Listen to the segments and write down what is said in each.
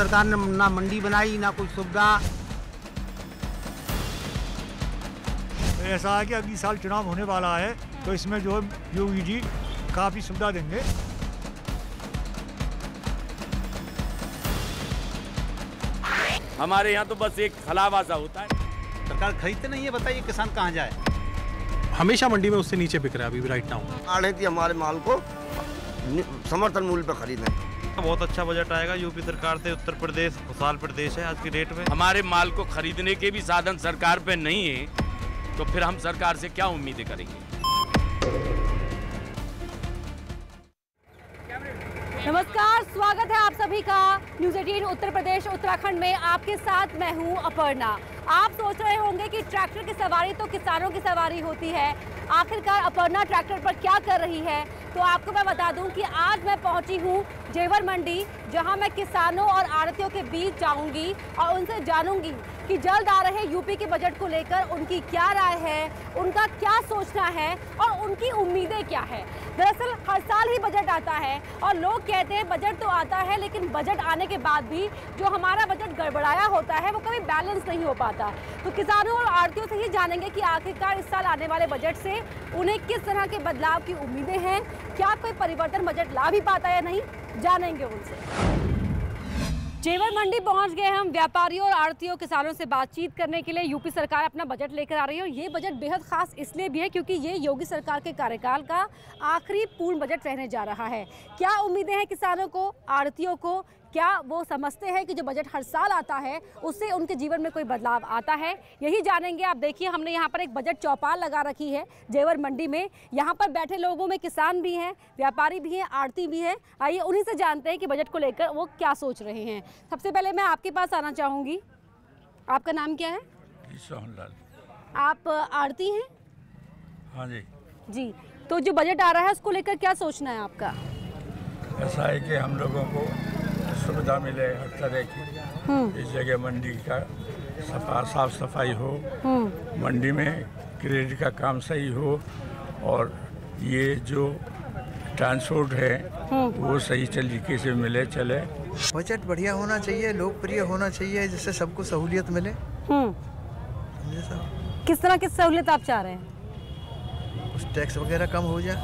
सरकार ने ना मंडी बनाई ना कोई सुविधा। ऐसा है कि अगली साल चुनाव होने वाला है तो इसमें जो योगी जी काफ़ी सुविधा देंगे। हमारे यहाँ तो बस एक खलावासा होता है। सरकार खरीदते नहीं है, बताइए किसान कहाँ जाए। हमेशा मंडी में उससे नीचे बिक रहा है अभी राइट नाउ। आढ़ती हमारे माल को समर्थन मूल्य पर खरीदें। बहुत अच्छा बजट आएगा यूपी सरकार से। उत्तर प्रदेश खुशहाल प्रदेश है आज की डेट में। हमारे माल को खरीदने के भी साधन सरकार पे नहीं है तो फिर हम सरकार से क्या उम्मीदें करेंगे। नमस्कार, स्वागत है आप सभी का न्यूज़ 18 उत्तर प्रदेश उत्तराखंड में। आपके साथ मैं हूं अपर्णा। आप सोच रहे होंगे कि ट्रैक्टर की सवारी तो किसानों की सवारी होती है, आखिरकार अपर्णा ट्रैक्टर पर क्या कर रही है। तो आपको मैं बता दूं कि आज मैं पहुंची हूं जेवर मंडी, जहां मैं किसानों और आढ़तियों के बीच जाऊंगी और उनसे जानूंगी कि जल्द आ रहे यूपी के बजट को लेकर उनकी क्या राय है, उनका क्या सोचना है और उनकी उम्मीदें क्या है। दरअसल हर साल ही बजट आता है और लोग कहते हैं बजट तो आता है, लेकिन बजट आने के बाद भी जो हमारा बजट गड़बड़ाया होता है वो कभी बैलेंस नहीं हो पाता। तो किसानों और आढ़तियों से ही जानेंगे कि आखिरकार इस साल आने वाले बजट से उन्हें किस तरह के बदलाव की उम्मीदें हैं, क्या कोई परिवर्तन बजट ला भी पाता है या नहीं, जानेंगे उनसे। जेवर मंडी पहुंच गए हम। व्यापारियों और आढ़तियों किसानों से बातचीत करने के लिए यूपी सरकार अपना बजट लेकर आ रही है और ये बजट बेहद खास इसलिए भी है क्योंकि ये योगी सरकार के कार्यकाल का आखिरी पूर्ण बजट रहने जा रहा है। क्या उम्मीदें हैं किसानों को, आढ़तियों को, क्या वो समझते हैं कि जो बजट हर साल आता है उससे उनके जीवन में कोई बदलाव आता है, यही जानेंगे। आप देखिए हमने यहाँ पर एक बजट चौपाल लगा रखी है जेवर मंडी में। यहाँ पर बैठे लोगों में किसान भी हैं, व्यापारी भी हैं, आढ़ती भी हैं। आइए उन्हीं से जानते हैं कि बजट को लेकर वो क्या सोच रहे हैं। सबसे पहले मैं आपके पास आना चाहूँगी। आपका नाम क्या है? सोहनलाल। आप आढ़ती हैं? हाँ जी। जी, तो जो बजट आ रहा है उसको लेकर क्या सोचना है आपका? ऐसा है कि हम लोगों को सुविधा मिले हर तरह की। इस जगह मंडी का साफ सफाई हो, मंडी में क्रेडिट का काम सही हो और ये जो ट्रांसपोर्ट है वो सही तरीके से मिले चले। बजट बढ़िया होना चाहिए, लोकप्रिय होना चाहिए, जिससे सबको सहूलियत मिले। किस तरह की सहूलियत आप चाह रहे हैं? कुछ टैक्स वगैरह कम हो जाए।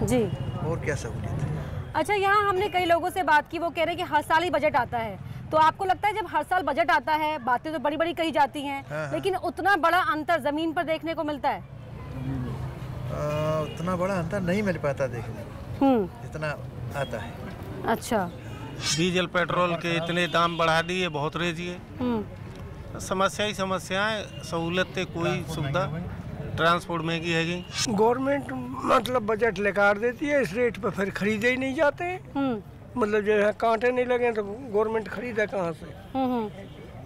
जी, और क्या सहूलियत है? अच्छा, यहाँ हमने कई लोगों से बात की, वो कह रहे हैं कि हर साल ही बजट आता है। तो आपको लगता है जब हर साल बजट आता है बातें तो बड़ी बड़ी कही जाती हैं, लेकिन उतना बड़ा अंतर जमीन पर देखने को मिलता है? उतना बड़ा अंतर नहीं मिल पाता देखने को जितना आता है। अच्छा, डीजल पेट्रोल के इतने दाम बढ़ा दिए, बहुत रेजी है। समस्या ही समस्या है, सहूलत कोई सुविधा, ट्रांसपोर्ट महंगी है। गवर्नमेंट मतलब बजट लेकर देती है, इस रेट पर फिर खरीदे ही नहीं जाते हैं। मतलब जो है कांटे नहीं लगे तो गवर्नमेंट खरीदे कहाँ से।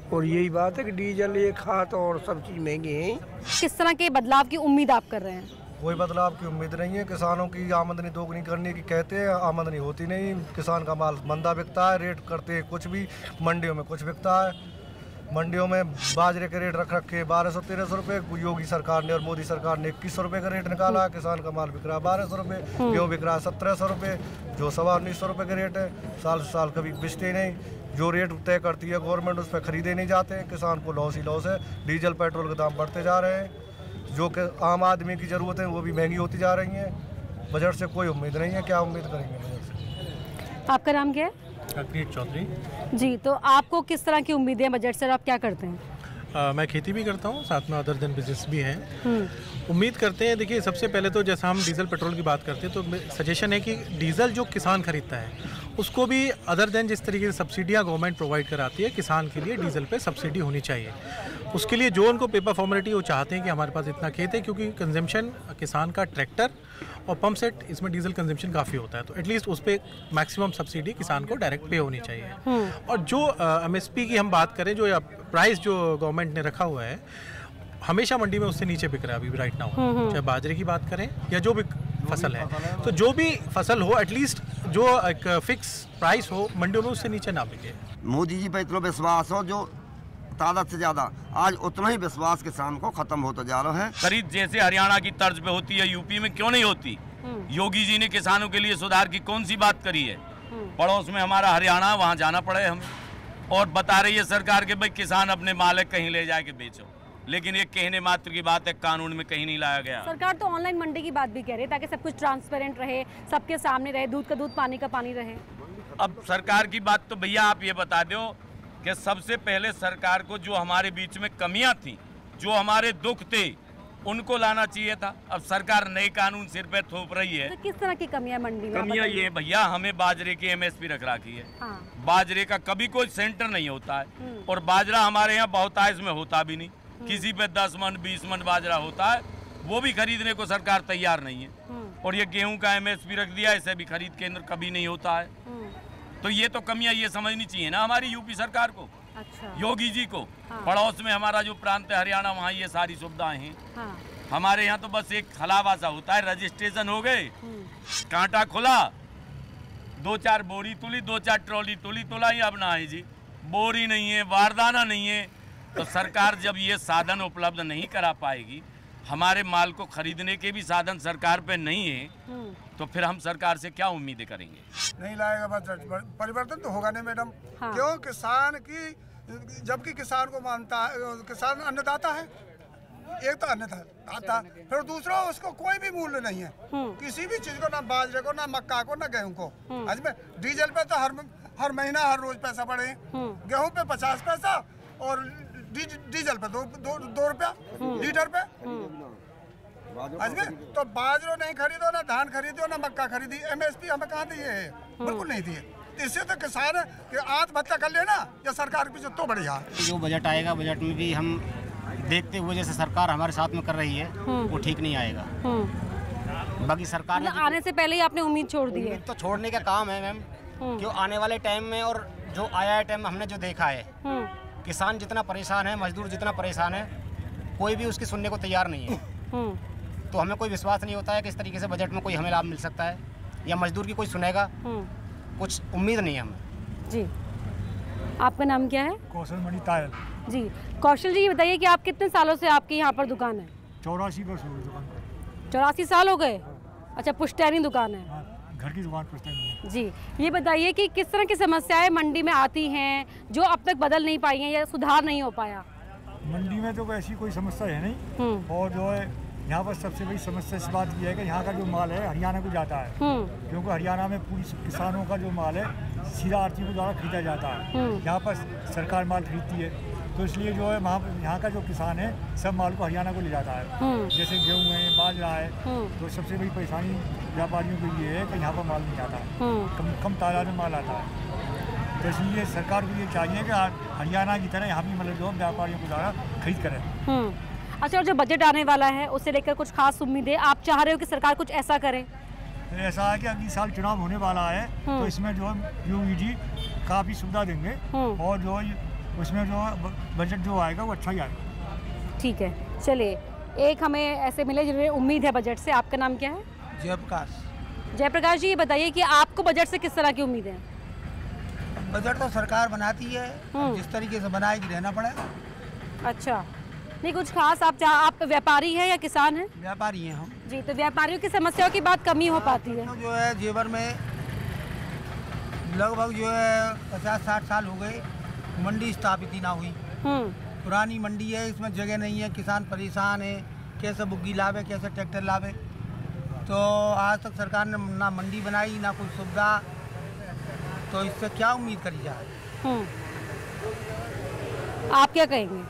और यही बात है कि डीजल, ये खाद और सब चीज महंगी है। किस तरह के बदलाव की उम्मीद आप कर रहे हैं? कोई बदलाव की उम्मीद नहीं है। किसानों की आमदनी दोगुनी करने की कहते हैं, आमदनी होती नहीं। किसान का माल मंदा बिकता है, रेट करते हैं कुछ भी, मंडियों में कुछ बिकता है। मंडियों में बाजरे के रेट रख रखे 1200-1300 रुपये। योगी सरकार ने और मोदी सरकार ने 2100 रुपये का रेट निकाला है। किसान का माल बिक रहा है 1200 रुपये, गेहूँ बिक रहा है 1700 रुपये, जो 1900 रुपये का रेट है। साल साल कभी बिचते नहीं। जो रेट तय करती है गवर्नमेंट उस पर खरीदे नहीं जाते हैं। किसान को लॉस ही लॉस है। डीजल पेट्रोल के दाम बढ़ते जा रहे हैं, जो कि आम आदमी की ज़रूरत है वो भी महंगी होती जा रही हैं। बजट से कोई उम्मीद नहीं है, क्या उम्मीद करेंगे बजट से। आपका नाम क्या है? चौधरी जी, तो आपको किस तरह की उम्मीदें बजट से, आप क्या करते हैं? मैं खेती भी करता हूँ, साथ में अदर देन बिजनेस भी है। उम्मीद करते हैं, देखिए सबसे पहले तो जैसा हम डीजल पेट्रोल की बात करते हैं तो सजेशन है कि डीजल जो किसान खरीदता है उसको भी अदर देन जिस तरीके से सब्सिडियाँ गवर्नमेंट प्रोवाइड कराती है, किसान के लिए डीजल पे सब्सिडी होनी चाहिए। उसके लिए जो उनको पेपर फॉर्मेलिटी वो चाहते हैं कि हमारे पास इतना खेत है, क्योंकि कंजम्पशन किसान का ट्रैक्टर और पंप सेट इसमें डीजल कंजम्पशन काफ़ी होता है, तो एटलीस्ट उस पर मैक्सिमम सब्सिडी किसान को डायरेक्ट पे होनी चाहिए। और जो MSP की हम बात करें, जो प्राइस जो गवर्नमेंट ने रखा हुआ है, हमेशा मंडी में उससे नीचे बिक रहा है अभी राइट नाउ। चाहे बाजरे की बात करें या जो भी फसल है, तो जो भी फसल हो एटलीस्ट जो एक फिक्स प्राइस हो मंडियों में उससे नीचे ना बिके। मोदी जी पे इतना विश्वास हो जो तादाद से ज्यादा, आज उतना ही विश्वास किसान को खत्म होता जा रहा है। खरीद जैसे हरियाणा की तर्ज पे होती है यूपी में क्यों नहीं होती? योगी जी ने किसानों के लिए सुधार की कौन सी बात करी है? पड़ोस में हमारा हरियाणा, वहाँ जाना पड़े हमें। और बता रही है सरकार के भाई किसान अपने माल कहीं ले जाके बेचो, लेकिन ये कहने मात्र की बात है, कानून में कहीं नहीं लाया गया। सरकार तो ऑनलाइन मंडी की बात भी कह रही है ताकि सब कुछ ट्रांसपेरेंट रहे, सबके सामने रहे, दूध का दूध, पानी का पानी रहे। अब सरकार की बात तो भैया आप ये बता दो कि सबसे पहले सरकार को जो हमारे बीच में कमियां थी, जो हमारे दुख थे, उनको लाना चाहिए था। अब सरकार नए कानून सिर पे थोप रही है। तो किस तरह की कमियां मंडी में? कमियां ये भैया, हमें बाजरे की एमएसपी रख रखी है। हाँ। बाजरे का कभी कोई सेंटर नहीं होता है, और बाजरा हमारे यहाँ बहुतायत में होता भी नहीं। किसी पे 10 मन 20 मन बाजरा होता है, वो भी खरीदने को सरकार तैयार नहीं है। और ये गेहूं का एमएसपी रख दिया, इसे भी खरीद केंद्र कभी नहीं होता है। तो ये तो कमियां ये समझनी चाहिए ना हमारी यूपी सरकार को। अच्छा। योगी जी को। हाँ। पड़ोस में हमारा जो प्रांत है हरियाणा, वहाँ ये सारी सुविधाएं हैं। हाँ। हमारे यहाँ तो बस एक हलावा सा होता है, रजिस्ट्रेशन हो गए, कांटा खुला, 2-4 बोरी तुली, 2-4 ट्रॉली तुला ही। अब ना है जी, बोरी नहीं है, बारदाना नहीं है। तो सरकार जब ये साधन उपलब्ध नहीं करा पाएगी, हमारे माल को खरीदने के भी साधन सरकार पे नहीं है, तो फिर हम सरकार से क्या उम्मीदें करेंगे? नहीं लाएगा बजट, परिवर्तन तो होगा नहीं मैडम। हाँ। क्यों? किसान की, जबकि किसान को मानता है, किसान अन्नदाता है, एक तो अन्नदाता, फिर दूसरा उसको कोई भी मूल्य नहीं है किसी भी चीज को, ना बाजरे को, ना मक्का को, ना गेहूं को। आज में डीजल पे तो हर महीना हर रोज पैसा बढ़े, गेहूं पे 50 पैसा और डीजल पे 2 रुपया लीटर पे। आज में तो बाजरो नहीं खरीदो, ना धान खरीदो, ना मक्का खरीदी, एमएसपी हमें कहाँ दिए है? बिल्कुल नहीं दिए। इससे तो किसान आत्महत्या कर लेना, या सरकार के पीछे तो बढ़िया। जो बजट आएगा, बजट में भी हम देखते हुए जैसे सरकार हमारे साथ में कर रही है, वो ठीक नहीं आएगा। बाकी सरकार ने आने से पहले ही आपने उम्मीद छोड़ दी है? तो छोड़ने का काम है मैम, क्यों आने वाले टाइम में और जो आया है टाइम हमने जो देखा है, किसान जितना परेशान है, मजदूर जितना परेशान है, कोई भी उसकी सुनने को तैयार नहीं है। तो हमें कोई विश्वास नहीं होता है कि इस तरीके से बजट में कोई हमें लाभ मिल सकता है, या मजदूर की कोई सुनेगा, कुछ उम्मीद नहीं है हमें। जी, आपका नाम क्या है? कौशल मणि तायल। जी, कौशल जी, ये बताइए कि आप कितने सालों से आपकी यहाँ पर दुकान है? 84 वर्ष हो गए दुकान पर। 84 साल हो गए? अच्छा, पुश्तैनी दुकान है? हाँ, घर की दुकान पुश्तैनी है। जी, ये बताइए कि किस तरह की समस्याएं मंडी में आती हैं जो अब तक बदल नहीं पाई हैं या सुधार नहीं हो पाया? मंडी में तो ऐसी कोई समस्या है नहीं, और जो है यहाँ पर सबसे बड़ी समस्या इस बात की है कि यहाँ का जो माल है हरियाणा को जाता है, क्योंकि हरियाणा में पूरी किसानों का जो माल है सीधा आरती द्वारा खरीदा जाता है। यहाँ पर सरकार माल खरीदती है, तो इसलिए जो है वहाँ यहाँ का जो किसान है सब माल को हरियाणा को ले जाता है। जैसे गेहूँ है, बाजरा है, तो सबसे बड़ी परेशानी व्यापारियों के लिए है कि यहाँ पर माल नहीं आता है, कम तादाद में माल आता है। तो इसलिए सरकार को ये चाहिए कि हरियाणा की तरह यहाँ भी मतलब जो व्यापारियों को द्वारा खरीद करें। अच्छा, और जो बजट आने वाला है उससे लेकर कुछ खास उम्मीदें आप चाह रहे हो कि सरकार कुछ ऐसा करे? ऐसा है कि अगले साल चुनाव होने वाला है, तो इसमें जो है योगी जी काफ़ी सुविधा देंगे, और जो उसमें जो बजट जो आएगा वो अच्छा ही आएगा। ठीक है, चलिए, एक हमें ऐसे मिले जिन्हें उम्मीद है बजट से। आपका नाम क्या है? जयप्रकाश। जयप्रकाश जी, ये बताइए कि आपको बजट से किस तरह की उम्मीद है? बजट तो सरकार बनाती है, जिस तरीके से बनाएगी रहना पड़ेगा। अच्छा, नहीं कुछ खास आप व्यापारी हैं या किसान हैं? व्यापारी हैं हम। जी, तो व्यापारियों की समस्याओं की बात कमी हो पाती है? तो जो है जेवर में लगभग जो है 50-60 साल हो गए, मंडी स्थापित ही ना हुई। पुरानी मंडी है, इसमें जगह नहीं है, किसान परेशान है, कैसे बुग्गी लावे, कैसे ट्रैक्टर लावे। तो आज तक सरकार ने ना मंडी बनाई, ना कोई सुविधा, तो इससे क्या उम्मीद करी जाए? आप क्या कहेंगे?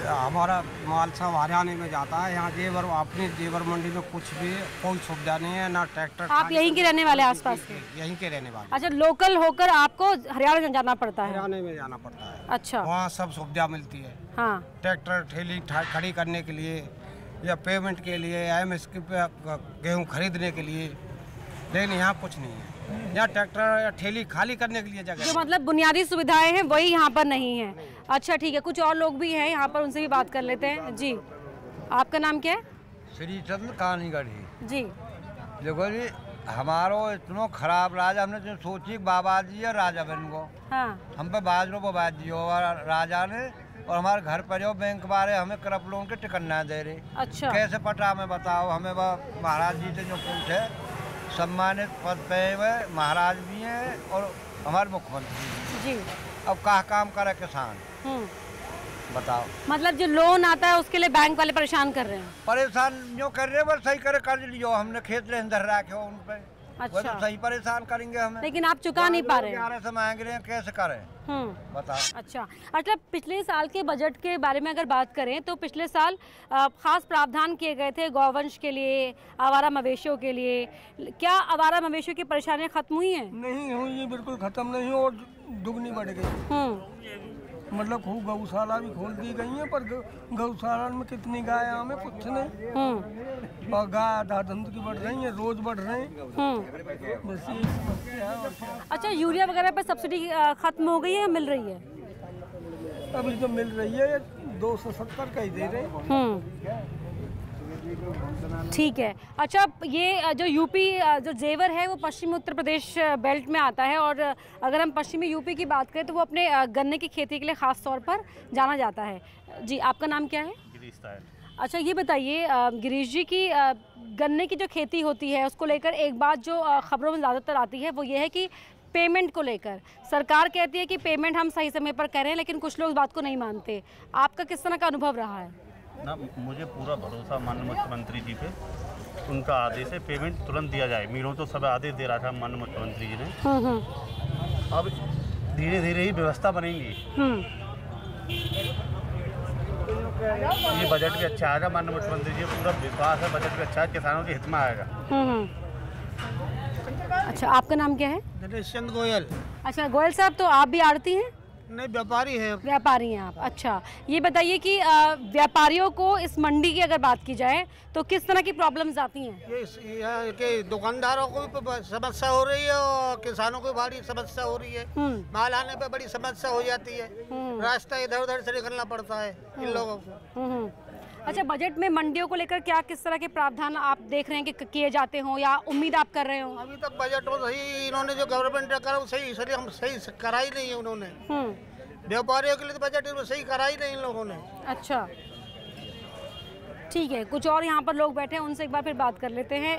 हमारा माल सब हरियाणा में जाता है, यहाँ जेवर अपनी जेवर मंडी में कुछ भी कोई सुविधा नहीं है, ना ट्रैक्टर। आप यहीं के रहने वाले आसपास के? यहीं के रहने वाले। अच्छा, लोकल होकर आपको हरियाणा जाना पड़ता है? हरियाणा में जाना पड़ता है। अच्छा, वहाँ सब सुविधा मिलती है। हाँ, ट्रैक्टर ठेली खड़ी करने के लिए, या पेमेंट के लिए, एमएसपी पे गेहूँ खरीदने के लिए, लेकिन यहाँ कुछ नहीं है। यहाँ ट्रैक्टर या ठेली खाली करने के लिए जगह, जो मतलब बुनियादी सुविधाएं हैं वही यहाँ पर नहीं है। अच्छा, ठीक है, कुछ और लोग भी हैं यहाँ पर, उनसे भी बात कर लेते हैं। जी, आपका नाम क्या है? श्री चंद्र कानीगढ़ी। जी, देखो जी, हमारो इतना खराब राजा, हमने जो सोची बाबा जी और राजा बन को, हाँ, हम पे बाजरों को बाज दियो और राजा ने, और हमारे घर पर जो बैंक वाले हमें क्रप लोन के टिकट ना दे रहे। अच्छा, कैसे पटा हमें बताओ? हमें महाराज जी से जो पूछे सम्मानित पद पे हुए महाराज भी हैं और हमारे मुख्यमंत्री जी। अब कहाँ काम करे किसान, बताओ। मतलब जो लोन आता है उसके लिए बैंक वाले परेशान कर रहे हैं। परेशान जो कर रहे हैं बस सही करे, कर्ज लियो हमने खेत ले अंदर रखे हो उन पे। अच्छा। तो सही परेशान करेंगे हमें, लेकिन आप चुका नहीं पा रहे हैं। से मांग रहे हैं, कैसे करें बताओ। अच्छा, मतलब पिछले साल के बजट के बारे में अगर बात करें तो पिछले साल खास प्रावधान किए गए थे गौवंश के लिए, आवारा मवेशियों के लिए। क्या आवारा मवेशियों की परेशानियां खत्म हुई हैं? नहीं हुई, ये बिल्कुल खत्म नहीं हुई और दुगनी बढ़ गई। मतलब खूब गौशाला भी खोल दी गई है, पर गौशाला में कितनी गाय हमें कुछ नहीं। और गाय आधा धंध की बढ़ रही है, रोज बढ़ रहे हैं। बस ये समस्या है और क्या। अच्छा, यूरिया वगैरह पर सब्सिडी खत्म हो गई है या मिल रही है? अभी तो मिल रही है, 270 का ही दे रहे हैं। ठीक है। अच्छा, ये जो यूपी जो जेवर है वो पश्चिमी उत्तर प्रदेश बेल्ट में आता है, और अगर हम पश्चिमी यूपी की बात करें तो वो अपने गन्ने की खेती के लिए ख़ास तौर पर जाना जाता है। जी, आपका नाम क्या है? गिरीश तायल। अच्छा, ये बताइए गिरीश जी की गन्ने की जो खेती होती है उसको लेकर एक बात जो खबरों में ज़्यादातर आती है वो ये है कि पेमेंट को लेकर सरकार कहती है कि पेमेंट हम सही समय पर करें, लेकिन कुछ लोग इस बात को नहीं मानते। आपका किस तरह का अनुभव रहा है? ना, मुझे पूरा भरोसा माननीय मुख्यमंत्री जी पे, उनका आदेश है पेमेंट तुरंत दिया जाए। मीलों तो सब आदेश दे रहा था माननीय मुख्यमंत्री जी ने। अब धीरे धीरे ही व्यवस्था बनेगी। ये बजट भी अच्छा आएगा, माननीय मुख्यमंत्री जी पूरा विश्वास है बजट भी अच्छा है, किसानों के हित में आएगा। अच्छा, आपका नाम क्या है? दिनेश चंद गोयल। अच्छा गोयल साहब, तो आप भी आड़ती हैं? नहीं, व्यापारी हैं। व्यापारी हैं आप। अच्छा, ये बताइए कि व्यापारियों को इस मंडी की अगर बात की जाए तो किस तरह की प्रॉब्लम्स आती हैं? ये कि दुकानदारों को भी समस्या हो रही है और किसानों को बड़ी समस्या हो रही है। माल आने पे बड़ी समस्या हो जाती है, रास्ता इधर उधर से निकलना पड़ता है इन लोगों को। अच्छा, बजट में मंडियों को लेकर क्या किस तरह के प्रावधान आप देख रहे हैं कि किए जाते हों या उम्मीद आप कर रहे हो? अभी तक बजट में सही इन्होंने जो गवर्नमेंट ने करा वो सही, इसलिए हम सही करा ही नहीं है उन्होंने। व्यापारियों के लिए तो बजट में सही करा ही नहीं इन लोगों ने। अच्छा, ठीक है। कुछ और यहाँ पर लोग बैठे हैं, उनसे एक बार फिर बात कर लेते हैं।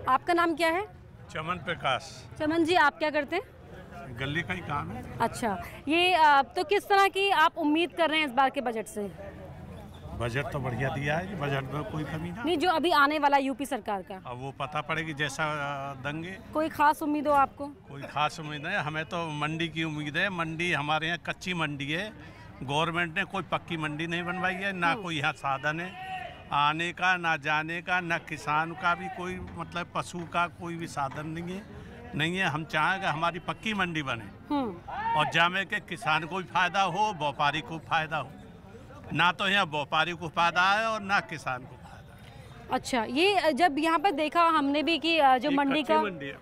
आपका नाम क्या है? चमन प्रकाश। चमन जी, आप क्या करते हैं? गले का ही काम है। अच्छा, ये तो किस तरह की आप उम्मीद कर रहे हैं इस बार के बजट से? बजट तो बढ़िया दिया है, बजट में कोई कमी नहीं, जो अभी आने वाला यूपी सरकार का। अब वो पता पड़ेगी जैसा देंगे। कोई खास उम्मीद हो आपको? कोई खास उम्मीद है, हमें तो मंडी की उम्मीद है। मंडी हमारे यहाँ कच्ची मंडी है, गवर्नमेंट ने कोई पक्की मंडी नहीं बनवाई है, ना कोई यहाँ साधन है आने का, ना जाने का, ना किसान का भी कोई मतलब पशु का कोई भी साधन नहीं है। हम चाहेंगे हमारी पक्की मंडी बने और जामे के किसान को भी फायदा हो, व्यापारी को फायदा हो। ना तो यहाँ व्यापारी को फायदा है और ना किसान को फायदा है। अच्छा, ये जब यहाँ पर देखा हमने भी कि जो मंडी का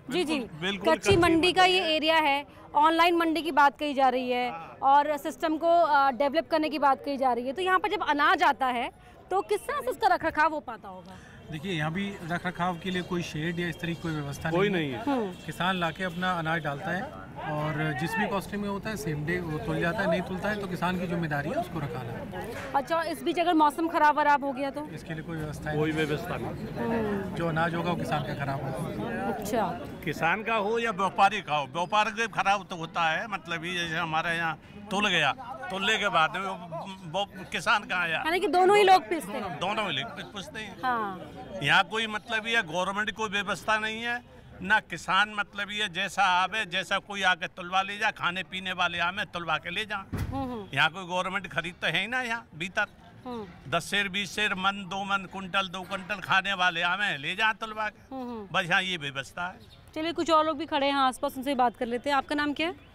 जी कच्ची मंडी का ये एरिया है, ऑनलाइन मंडी की बात कही जा रही है और सिस्टम को डेवलप करने की बात कही जा रही है, तो यहाँ पर जब अनाज आता है तो किस तरह से उसका रखरखाव हो पाता होगा? देखिए, यहाँ भी रखरखाव के लिए कोई शेड या इस तरह की कोई व्यवस्था नहीं है। किसान लाके अपना अनाज डालता है और जिस भी कॉस्टिंग में होता है सेम डे वो तुल जाता है, नहीं तुलता है तो किसान की जिम्मेदारी है उसको रखाना। अच्छा, इस बीच अगर मौसम खराब हो गया तो? इसके लिए कोई व्यवस्था नहीं। जो अनाज होगा वो किसान का खराब होगा। अच्छा, किसान का हो या व्यापारी का हो, व्यापार का खराब तो होता है। मतलब ये जैसे हमारे यहाँ तुल गया, तुलने के बाद वो किसान कहाँ आया, यानी कि दोनों ही लोग पिसते हैं। दोनों ही लोग पिसते हैं। हाँ। यहाँ कोई मतलब ये गवर्नमेंट कोई व्यवस्था नहीं है, ना किसान मतलब ये जैसा आवे, जैसा कोई आके तुलवा ले जा, खाने पीने वाले आवे तुलवा के ले जा। यहाँ कोई गवर्नमेंट खरीद तो है ही ना। यहाँ भीतर 10 शेर 20 शेर मन 2 मन कुंटल 2 कुंटल खाने वाले आवे ले जा तुलवा के। बस यहाँ ये व्यवस्था है। चलिए, कुछ और लोग भी खड़े हैं आसपास, उनसे बात कर लेते हैं। आपका नाम क्या है?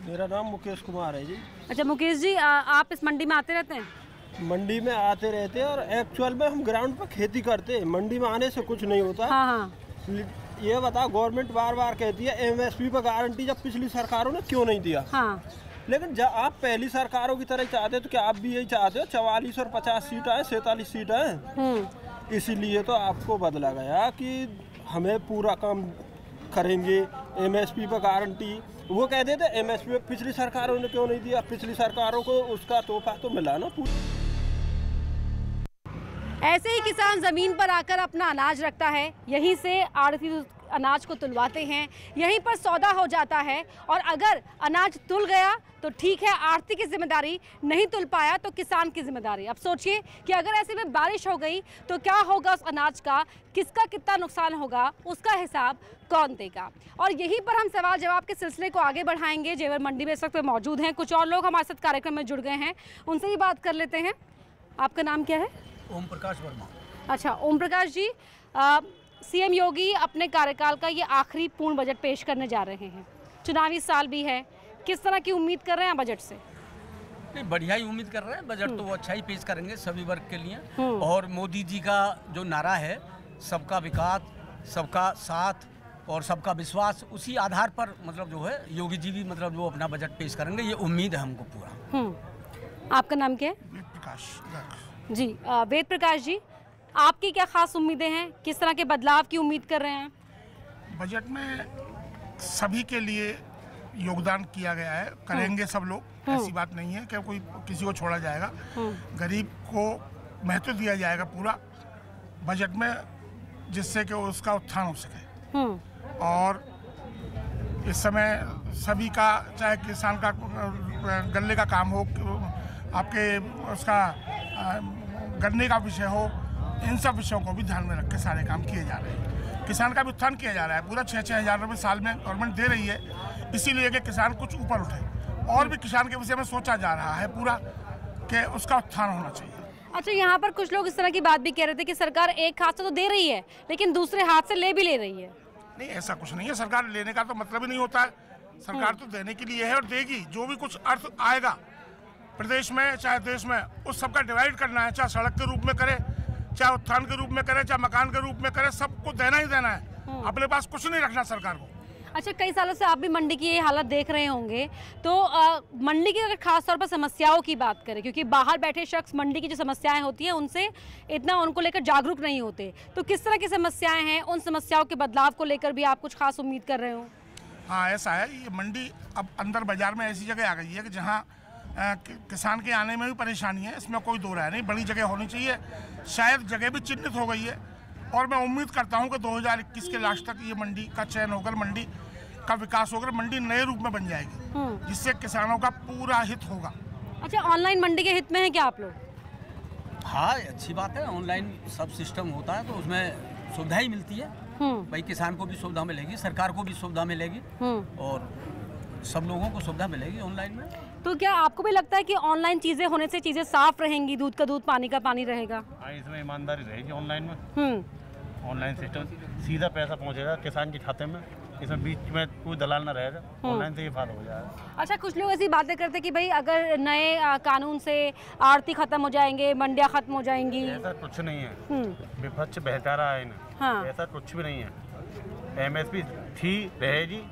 मेरा नाम मुकेश कुमार है जी। अच्छा मुकेश जी, आप इस मंडी में आते रहते हैं? मंडी में आते रहते हैं और एक्चुअल में हम ग्राउंड पर खेती करते हैं, मंडी में आने से कुछ नहीं होता। हाँ। ये बताओ, गवर्नमेंट बार बार कहती है MSP पर गारंटी, जब पिछली सरकारों ने क्यों नहीं दिया? हाँ। लेकिन जब आप पहली सरकारों की तरह चाहते तो क्या आप भी यही चाहते हो? 44 और 50 सीट है, 47 सीट है। इसीलिए तो आपको बदला गया कि हमें पूरा काम करेंगे, MSP पर गारंटी। वो कह देते MSP पिछली सरकारों ने क्यों नहीं दिया? पिछली सरकारों को उसका तोहफा तो मिला ना। ऐसे ही किसान जमीन पर आकर अपना अनाज रखता है, यहीं से आड़ती अनाज को तुलवाते हैं, यहीं पर सौदा हो जाता है। और अगर अनाज तुल गया तो ठीक है, आढ़ती की जिम्मेदारी, नहीं तुल पाया तो किसान की जिम्मेदारी। अब सोचिए कि अगर ऐसे में बारिश हो गई तो क्या होगा उस अनाज का, किसका कितना नुकसान होगा, उसका हिसाब कौन देगा। और यहीं पर हम सवाल जवाब के सिलसिले को आगे बढ़ाएंगे। जेवर मंडी में इस वक्त मौजूद हैं कुछ और लोग हमारे साथ कार्यक्रम में जुड़ गए हैं, उनसे ही बात कर लेते हैं। आपका नाम क्या है? ओम प्रकाश वर्मा। अच्छा ओम प्रकाश जी, सीएम योगी अपने कार्यकाल का ये आखिरी पूर्ण बजट पेश करने जा रहे हैं, चुनावी साल भी है, किस तरह की उम्मीद कर रहे हैं बजट से? नहीं, बढ़िया ही उम्मीद कर रहे हैं, बजट तो वो अच्छा ही पेश करेंगे सभी वर्ग के लिए। और मोदी जी का जो नारा है, सबका विकास, सबका साथ और सबका विश्वास, उसी आधार पर मतलब जो है योगी जी भी मतलब वो अपना बजट पेश करेंगे, ये उम्मीद है हमको पूरा। आपका नाम क्या है? वेद प्रकाश जी। वेद प्रकाश जी, आपकी क्या खास उम्मीदें हैं, किस तरह के बदलाव की उम्मीद कर रहे हैं? बजट में सभी के लिए योगदान किया गया है, करेंगे सब लोग, ऐसी बात नहीं है कि कोई किसी को छोड़ा जाएगा। गरीब को महत्व दिया जाएगा पूरा बजट में, जिससे कि उसका उत्थान हो सके। और इस समय सभी का, चाहे किसान का गन्ने का काम हो, आपके उसका गन्ने का विषय हो, इन सब विषयों को भी ध्यान में रख के सारे काम किए जा रहे हैं। किसान का भी उत्थान किया जा रहा है, पूरा 6-6 हज़ार रुपये साल में गवर्नमेंट दे रही है, इसीलिए कि किसान कुछ ऊपर उठे। और भी किसान के विषय में सोचा जा रहा है पूरा कि उसका उत्थान होना चाहिए। अच्छा, यहाँ पर कुछ लोग इस तरह की बात भी कह रहे थे कि सरकार एक हाथ से तो दे रही है लेकिन दूसरे हाथ से ले भी ले रही है। नहीं, ऐसा कुछ नहीं है, सरकार लेने का तो मतलब ही नहीं होता है, सरकार तो देने के लिए है और देगी। जो भी कुछ अर्थ आएगा प्रदेश में चाहे देश में, उस सबका डिवाइड करना है, चाहे सड़क के रूप में करे, चाहे उत्थान के रूप में करे, चाहे मकान के रूप में करे, सबको देना ही देना है, अपने पास कुछ नहीं रखना सरकार को। अच्छा, कई सालों से आप भी मंडी की ये हालत देख रहे होंगे, तो मंडी की अगर खास तौर पर समस्याओं की बात करें, क्योंकि बाहर बैठे शख्स मंडी की जो समस्याएं होती हैं उनसे इतना उनको लेकर जागरूक नहीं होते, तो किस तरह की समस्याएं हैं, उन समस्याओं के बदलाव को लेकर भी आप कुछ खास उम्मीद कर रहे हो? हाँ, ऐसा है, ये मंडी अब अंदर बाजार में ऐसी जगह आ गई है कि जहाँ किसान के आने में भी परेशानी है, इसमें कोई दो राय नहीं। बड़ी जगह होनी चाहिए, शायद जगह भी चिन्हित हो गई है, और मैं उम्मीद करता हूं कि 2021 के लास्ट तक ये मंडी का चयन होकर, मंडी का विकास होकर, मंडी नए रूप में बन जाएगी, जिससे किसानों का पूरा हित होगा। अच्छा, ऑनलाइन मंडी के हित में है क्या आप लोग? हाँ, अच्छी बात है, ऑनलाइन सब सिस्टम होता है तो उसमें सुविधा ही मिलती है। भाई किसान को भी सुविधा मिलेगी, सरकार को भी सुविधा मिलेगी और सब लोगों को सुविधा मिलेगी ऑनलाइन में। तो क्या आपको भी लगता है कि ऑनलाइन चीजें होने से चीजें साफ रहेंगी, दूध का दूध, पानी का पानी रहेगा? हाँ, इसमें ईमानदारी रहेगी ऑनलाइन में। ऑनलाइन सिस्टम सीधा पैसा पहुंचेगा किसान के खाते में, इसमें बीच में कोई दलाल ना रहेगा, ऑनलाइन से ये फायदा हो जाएगा। अच्छा, कुछ लोग ऐसी बातें करते कि भाई अगर नए कानून से आड़ती खत्म हो जाएंगे, मंडियां खत्म हो जाएंगी। ऐसा कुछ नहीं है, विपक्ष बहता रहा है ना, ऐसा कुछ भी नहीं है। MSP थी, रहेगी,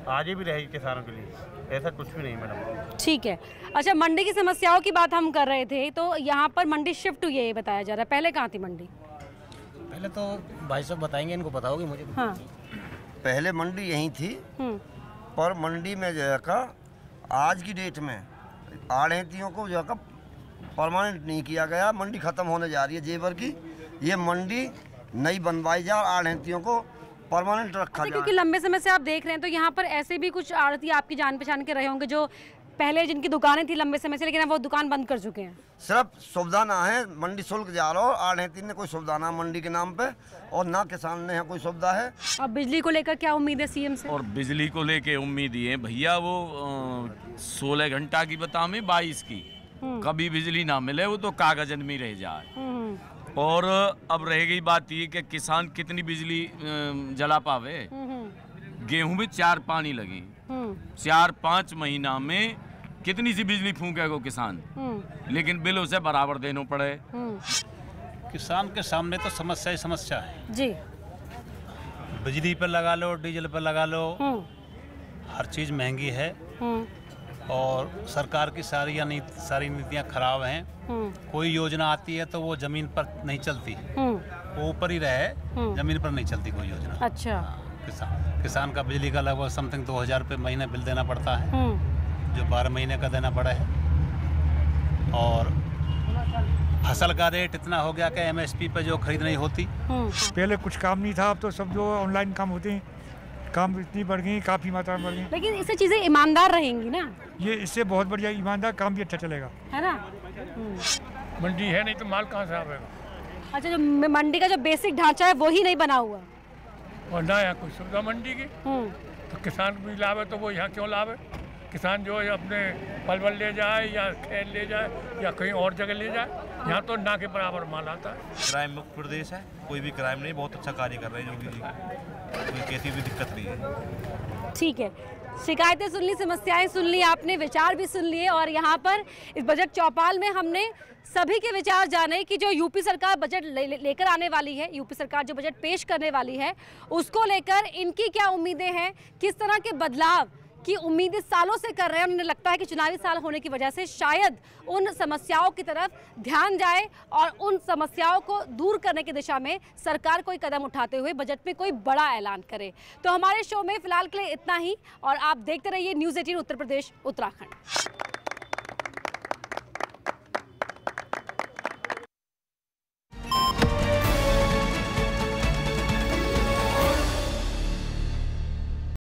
आगे भी रहेगी किसानों के लिए, ऐसा कुछ भी नहीं मैडम। ठीक है। अच्छा, मंडी की समस्याओं की बात हम कर रहे थे, तो यहाँ पर मंडी शिफ्ट हुई है ये बताया जा रहा है, पहले कहाँ थी मंडी? पहले तो भाई साहब बताएंगे, इनको पता होगी मुझे। हाँ। पहले मंडी यहीं थी, पर मंडी में जो है का आज की डेट में आढ़तियों को जो है का परमानेंट नहीं किया गया, मंडी खत्म होने जा रही है जेवर की, ये मंडी नई बनवाई जा, आढ़तियों को परमानेंट रखा जाए। क्योंकि लंबे समय से आप देख रहे हैं तो यहाँ पर ऐसे भी कुछ आड़ती आपकी जान पहचान के रहे होंगे जो पहले जिनकी दुकानें थी लंबे समय से, लेकिन अब वो दुकान बंद कर चुके हैं। सिर्फ सुविधा ना है, मंडी शुल्क जा रहा हो, आढ़ती ने कोई सुविधा ना मंडी के नाम पे, और ना किसान ने कोई सुविधा है। अब बिजली को लेकर क्या उम्मीद है सीएम से? और बिजली को लेके उम्मीद ये भैया, वो 16 घंटा की बता में 22 की, कभी बिजली ना मिले वो तो कागजन में रह जाए। और अब रह गई बात ये कि किसान कितनी बिजली जला पावे। गेहूं में 4 पानी लगी, 4-5 महीना में कितनी सी बिजली फूकेगा किसान, लेकिन बिल उसे बराबर देना पड़े। किसान के सामने तो समस्या ही समस्या है जी। बिजली पर लगा लो, डीजल पर लगा लो, हर चीज़ महंगी है और सरकार की सारी नीतियाँ खराब हैं। कोई योजना आती है तो वो जमीन पर नहीं चलती, वो ऊपर ही रहे, जमीन पर नहीं चलती कोई योजना। अच्छा। किसान का बिजली का लगभग समथिंग 2000 रुपये महीने बिल देना पड़ता है, जो 12 महीने का देना पड़ा है। और फसल का रेट इतना हो गया कि MSP पे जो खरीद नहीं होती। पहले कुछ काम नहीं था, अब तो सब जो ऑनलाइन काम होते हैं, काम इतनी बढ़ गई, काफ़ी मात्रा में बढ़ गई। लेकिन इससे चीज़ें ईमानदार रहेंगी ना, ये इससे बहुत बढ़िया ईमानदार काम भी अच्छा चलेगा, है ना। मंडी है नहीं तो माल कहाँ से आएगा? अच्छा, जो मंडी का जो बेसिक ढांचा है वो ही नहीं बना हुआ, और ना यहाँ कोई सुविधा मंडी की, तो किसान भी लाभ है तो वो यहाँ क्यों लाभ है? किसान जो है अपने पलवल ले जाए या खेत ले जाए या कहीं और जगह ले जाए, यहाँ तो ना के बराबर माल आता है। क्राइम मुक्त प्रदेश है, कोई भी क्राइम नहीं, बहुत अच्छा कार्य कर रहे हैं योगी जी, कोई कैसी भी दिक्कत नहीं है। ठीक है, शिकायतें सुन ली, समस्याएं सुन ली आपने, विचार भी सुन लिए, और यहाँ पर इस बजट चौपाल में हमने सभी के विचार जाने कि जो यूपी सरकार बजट लेकर आने वाली है, यूपी सरकार जो बजट पेश करने वाली है, उसको लेकर इनकी क्या उम्मीदें हैं, किस तरह के बदलाव की उम्मीदें सालों से कर रहे हैं। उन्हें लगता है कि चुनावी साल होने की वजह से शायद उन समस्याओं की तरफ ध्यान जाए और उन समस्याओं को दूर करने की दिशा में सरकार कोई कदम उठाते हुए बजट में कोई बड़ा ऐलान करे। तो हमारे शो में फिलहाल के लिए इतना ही, और आप देखते रहिए न्यूज़ 18 उत्तर प्रदेश उत्तराखंड।